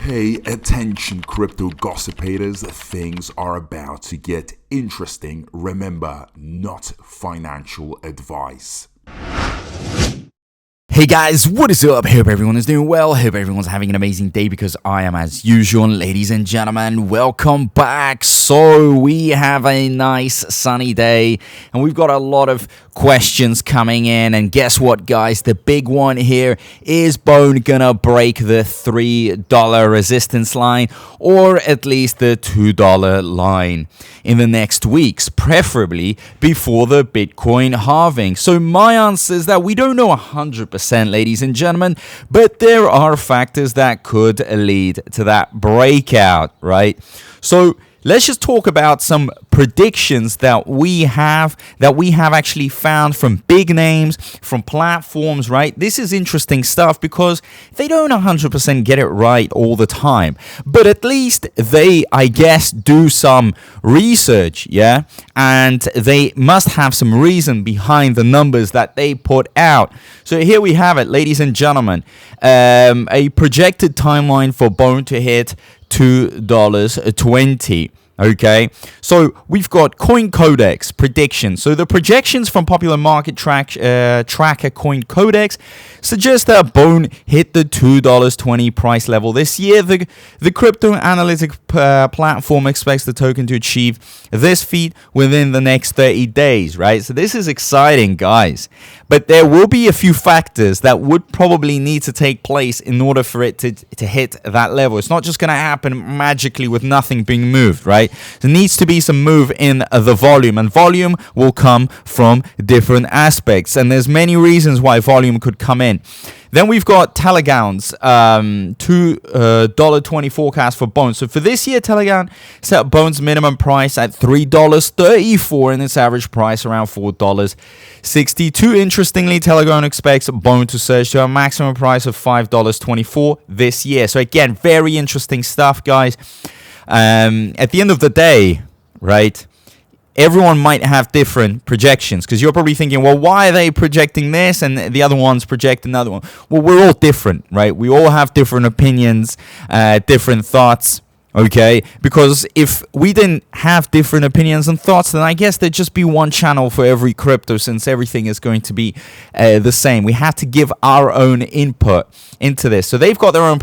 Pay attention, crypto gossipators. Things are about to get interesting. Remember, not financial advice. Hey guys, what is up? Hope everyone is doing well. Hope everyone's having an amazing day because I am as usual. Ladies and gentlemen, welcome back. So we have a nice sunny day and we've got a lot of questions coming in, and guess what, guys? The big one here is Bone gonna break the $3 resistance line, or at least the $2 line in the next weeks, preferably before the Bitcoin halving? So my answer is that we don't know 100%, ladies and gentlemen, but there are factors that could lead to that breakout, right? So let's just talk about some predictions that we have actually found from big names, from platforms, right? This is interesting stuff because they don't 100% get it right all the time, but at least they, I guess, do some research, yeah? And they must have some reason behind the numbers that they put out. So here we have it, ladies and gentlemen, a projected timeline for Bone to hit $2.20. Okay, so we've got CoinCodex predictions. So the projections from popular market tracker CoinCodex suggest that Bone hit the $2.20 price level this year. The crypto analytic platform expects the token to achieve this feat within the next 30 days, right? So this is exciting, guys. But there will be a few factors that would probably need to take place in order for it to hit that level. It's not just going to happen magically with nothing being moved, right? There needs to be some move in the volume, and volume will come from different aspects. And there's many reasons why volume could come in. Then we've got Telegaon's $2.20 forecast for Bone. So for this year, Telegaon set Bone's minimum price at $3.34 and its average price around $4.62. Interestingly, Telegaon expects Bone to surge to a maximum price of $5.24 this year. So again, very interesting stuff, guys. At the end of the day, right, everyone might have different projections, because you're probably thinking, well, why are they projecting this and the other one's projecting another one? Well, we're all different, right? We all have different opinions, different thoughts, okay? Because if we didn't have different opinions and thoughts, then I guess there'd just be one channel for every crypto, since everything is going to be the same. We have to give our own input into this. So they've got their own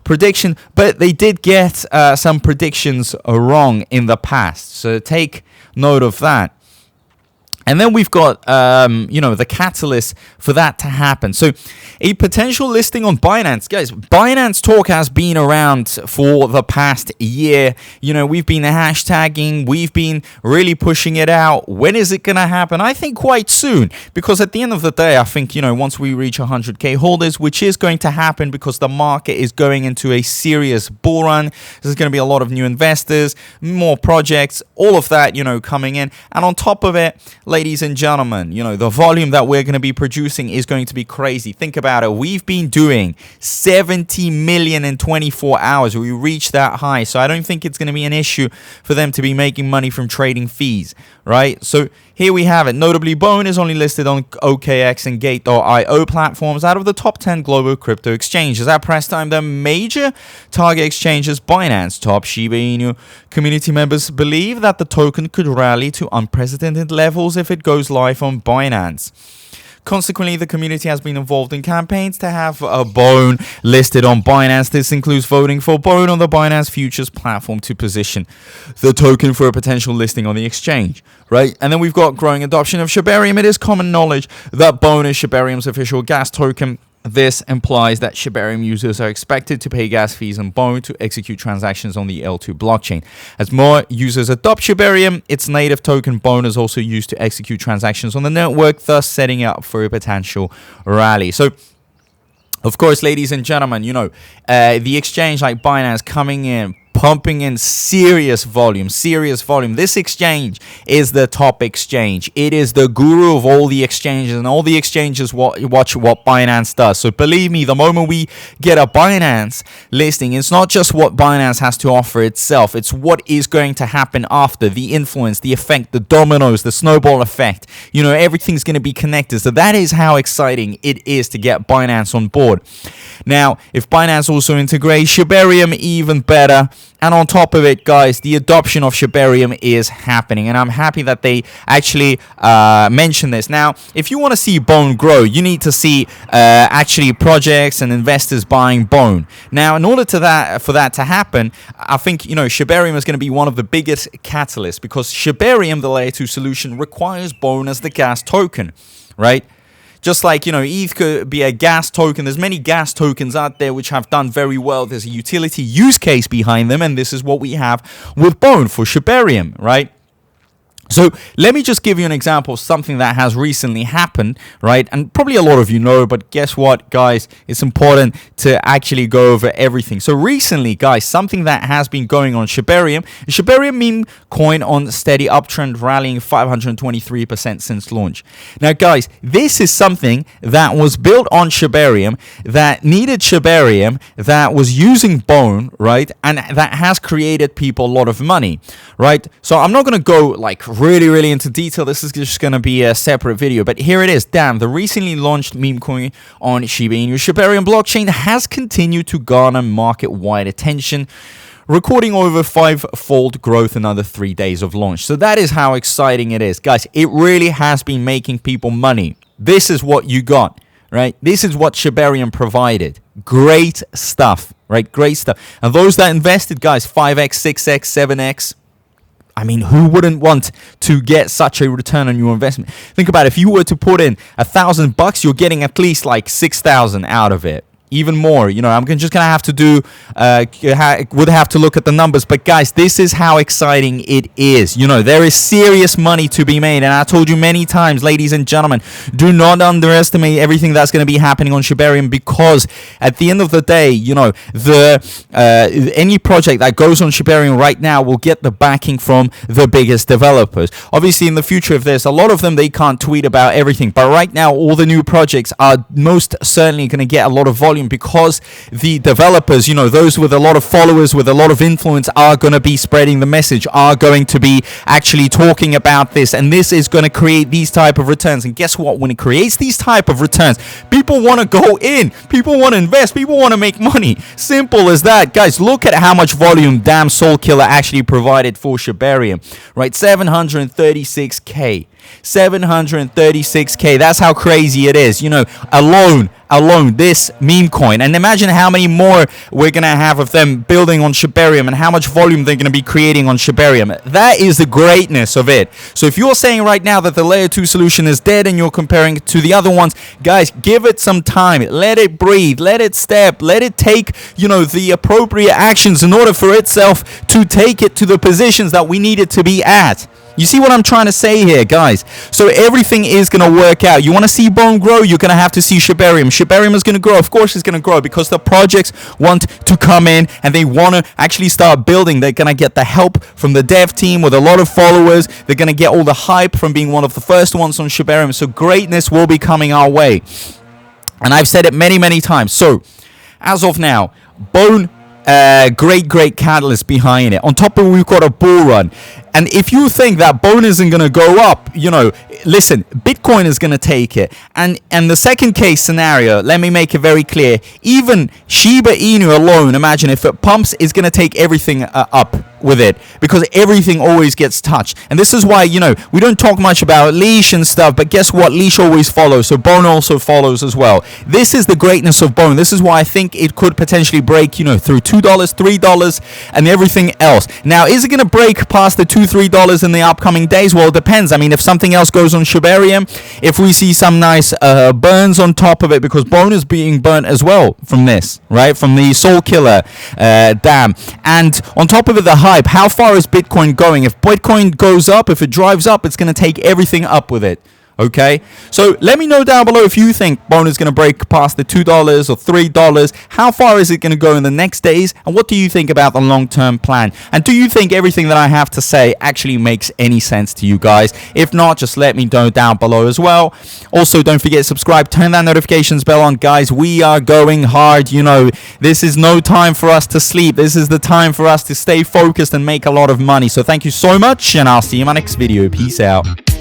prediction, but they did get some predictions wrong in the past. So take note of that. And then we've got, the catalyst for that to happen. So a potential listing on Binance. Guys, Binance talk has been around for the past year. You know, we've been hashtagging. We've been really pushing it out. When is it going to happen? I think quite soon. Because at the end of the day, I think, once we reach 100K holders, which is going to happen because the market is going into a serious bull run. There's going to be a lot of new investors, more projects, all of that, coming in. And on top of it, ladies and gentlemen, the volume that we're going to be producing is going to be crazy. Think about it. We've been doing 70 million in 24 hours. We reached that high. So I don't think it's going to be an issue for them to be making money from trading fees, right? So here we have it. Notably, Bone is only listed on OKX and Gate.io platforms out of the top 10 global crypto exchanges. At press time, the major target exchanges, Binance, Top, Shiba Inu, community members believe that the token could rally to unprecedented levels if it goes live on Binance. Consequently, the community has been involved in campaigns to have a Bone listed on Binance. This includes voting for Bone on the Binance Futures platform to position the token for a potential listing on the exchange, right? And then we've got growing adoption of Shibarium. It is common knowledge that Bone is Shibarium's official gas token. This implies that Shibarium users are expected to pay gas fees on Bone to execute transactions on the L2 blockchain. As more users adopt Shibarium, its native token Bone is also used to execute transactions on the network, thus setting up for a potential rally. So, of course, ladies and gentlemen, the exchange like Binance coming in, pumping in serious volume. This exchange is the top exchange. It is the guru of all the exchanges, and all the exchanges watch what Binance does. So believe me, the moment we get a Binance listing, it's not just what Binance has to offer itself, it's what is going to happen after, the influence, the effect, the dominoes, the snowball effect. Everything's going to be connected. So that is how exciting it is to get Binance on board. Now, if Binance also integrates Shibarium, even better. And on top of it, guys, the adoption of Shibarium is happening. And I'm happy that they actually mentioned this. Now, if you want to see Bone grow, you need to see actually projects and investors buying Bone. Now, in order for that to happen, I think, Shibarium is going to be one of the biggest catalysts, because Shibarium, the layer 2 solution, requires Bone as the gas token, right? Just like, ETH could be a gas token. There's many gas tokens out there which have done very well. There's a utility use case behind them, and this is what we have with Bone for Shibarium, right? So let me just give you an example of something that has recently happened, right? And probably a lot of you know, but guess what, guys? It's important to actually go over everything. So recently, guys, something that has been going on Shibarium meme coin on steady uptrend, rallying 523% since launch. Now, guys, this is something that was built on Shibarium, that needed Shibarium, that was using Bone, right? And that has created people a lot of money, right? So I'm not going to go like really into detail. This is just going to be a separate video, but here it is. Damn, the recently launched meme coin on Shiba Inu Shibarium blockchain has continued to garner market-wide attention, recording over 5-fold growth in under 3 days of launch. So that is how exciting it is, guys. It really has been making people money. This is what you got, right? This is what Shibarium provided. Great stuff, right? Great stuff. And those that invested, guys, 5x, 6x, 7x, I mean, who wouldn't want to get such a return on your investment? Think about it. If you were to put in $1,000, you're getting at least like 6,000 out of it. Even more, I'm just gonna have to do would have to look at the numbers, but guys, this is how exciting it is. There is serious money to be made, and I told you many times, ladies and gentlemen, do not underestimate everything that's going to be happening on Shibarium, because at the end of the day, any project that goes on Shibarium right now will get the backing from the biggest developers. Obviously, in the future, if there's a lot of them, they can't tweet about everything, but right now, all the new projects are most certainly going to get a lot of volume, because the developers, those with a lot of followers, with a lot of influence, are going to be spreading the message, are going to be actually talking about this, and this is going to create these type of returns. And guess what? When it creates these type of returns, people want to go in, people want to invest, people want to make money. Simple as that, guys. Look at how much volume Damn Soul Killer actually provided for Shibarium, right? 736k. 736k. That's how crazy it is. Alone this meme coin, and imagine how many more we're gonna have of them building on Shibarium, and how much volume they're gonna be creating on Shibarium. That is the greatness of it. So if you're saying right now that the layer 2 solution is dead and you're comparing it to the other ones, guys, give it some time, let it breathe, let it step, let it take the appropriate actions in order for itself to take it to the positions that we need it to be at. You see what I'm trying to say here, guys? So everything is going to work out. You want to see Bone grow, you're going to have to see Shibarium. Shibarium is going to grow. Of course it's going to grow, because the projects want to come in and they want to actually start building. They're going to get the help from the dev team with a lot of followers. They're going to get all the hype from being one of the first ones on Shibarium. So greatness will be coming our way. And I've said it many times. So as of now, Bone, great catalyst behind it. On top of it, we've got a bull run. And if you think that Bone isn't going to go up, listen, Bitcoin is going to take it. And the second case scenario, let me make it very clear. Even Shiba Inu alone, imagine if it pumps, is going to take everything up with it, because everything always gets touched. And this is why, we don't talk much about leash and stuff, but guess what? Leash always follows. So Bone also follows as well. This is the greatness of Bone. This is why I think it could potentially break, through $2, $3 and everything else. Now, is it going to break past the $2-3 in the upcoming days? Well, it depends. I mean, if something else goes on Shibarium, if we see some nice burns on top of it, because Bone is being burnt as well from this, right? From the Soul Killer dam. And on top of it, the hype. How far is Bitcoin going? If Bitcoin goes up, if it drives up, it's going to take everything up with it. Okay, so let me know down below if you think Bone is going to break past the $2 or $3. How far is it going to go in the next days? And what do you think about the long-term plan? And do you think everything that I have to say actually makes any sense to you guys? If not, just let me know down below as well. Also, don't forget to subscribe, turn that notifications bell on, guys. We are going hard. You know, this is no time for us to sleep. This is the time for us to stay focused and make a lot of money. So thank you so much, and I'll see you in my next video. Peace out.